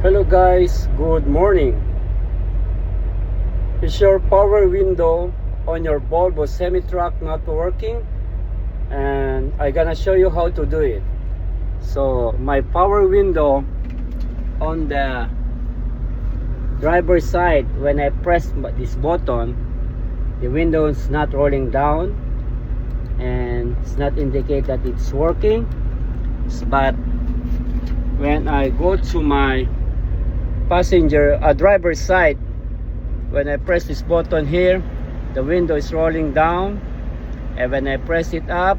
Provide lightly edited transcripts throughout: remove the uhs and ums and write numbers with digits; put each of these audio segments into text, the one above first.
Hello guys, good morning. Is your power window on your Volvo semi-truck not working? And I'm gonna show you how to do it. So my power window on the driver's side, when I press this button, the window is not rolling down and it's not indicate that it's working. But when I go to my driver's side, when I press this button here, the window is rolling down, and when I press it up,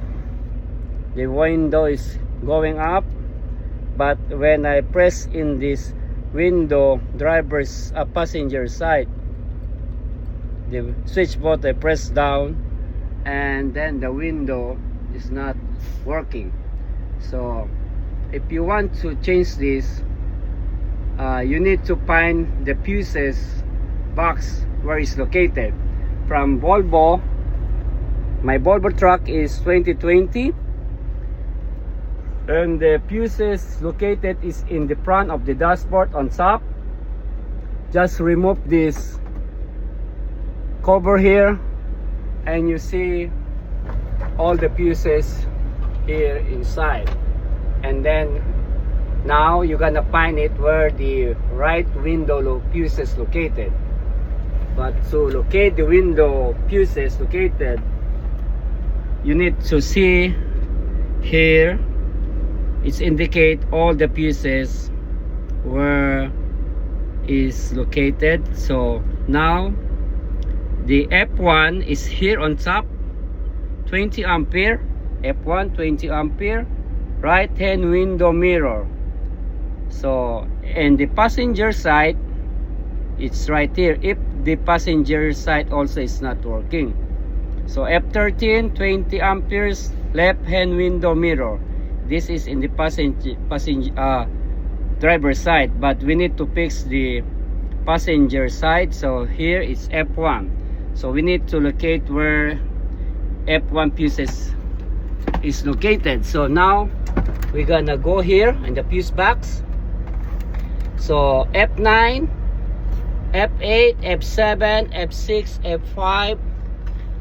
the window is going up. But when I press in this window passenger side, the switch button I press down, and then the window is not working. So if you want to change this, you need to find the fuses box where it's located. From Volvo, my Volvo truck is 2020, and the fuses located is in the front of the dashboard on top. Just remove this cover here, and you see all the fuses here inside. And then now you're gonna find it where the right window fuses located. But to locate the window fuses located, you need to see here, it's indicate all the fuses where is located. So now the F1 is here on top, 20 ampere, F1 20 ampere, right hand window mirror. So in the passenger side, it's right here. If the passenger side also is not working, so F13 20 amperes, left hand window mirror. This is in the driver side, but we need to fix the passenger side. So here is F1, so we need to locate where F1 fuses is located. So now we're gonna go here in the fuse box. So F9, F8, F7, F6, F5,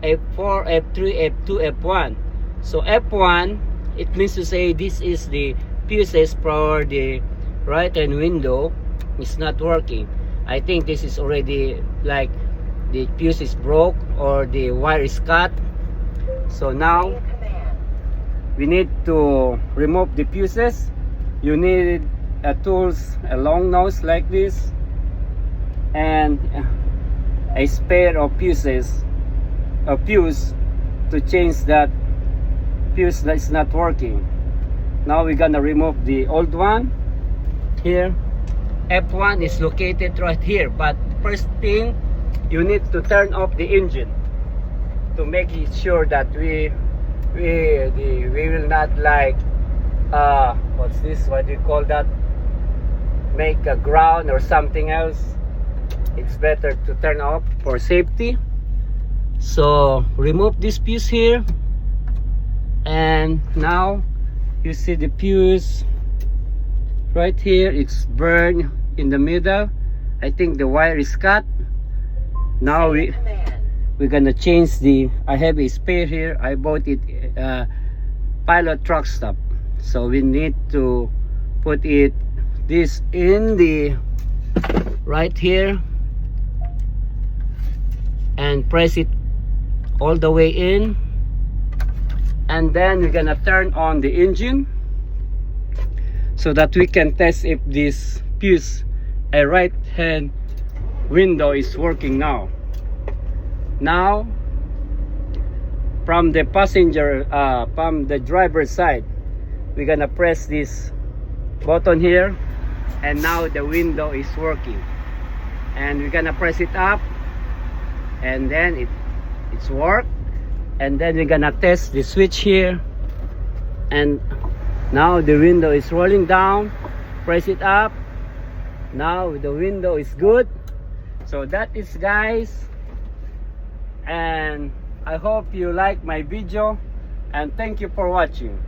F4, F3, F2, F1. So F1, it means to say this is the fuses for the right hand window is not working. I think this is already like the fuse is broke or the wire is cut. So now we need to remove the fuses. You need tools, a long nose like this, and a spare of fuses, a fuse to change that fuse that is not working. Now we're gonna remove the old one. Here F1 is located right here, but first thing, you need to turn off the engine to make it sure that we will not like what's this, what do you call that, make a ground or something else. It's better to turn off for safety. So remove this fuse here, and now you see the fuse right here. It's burned in the middle. I think the wire is cut. Now we're gonna change the, I have a spare here, I bought it Pilot truck stop. So we need to put this in the right here and press it all the way in, and then we're gonna turn on the engine so that we can test if this fuse, a right hand window, is working now. Now from the driver's side, we're gonna press this button here, and now the window is working. And we're gonna press it up, and then it's work. And then we're gonna test the switch here, and now the window is rolling down. Press it up, now the window is good. So that is, guys, and I hope you like my video, and thank you for watching.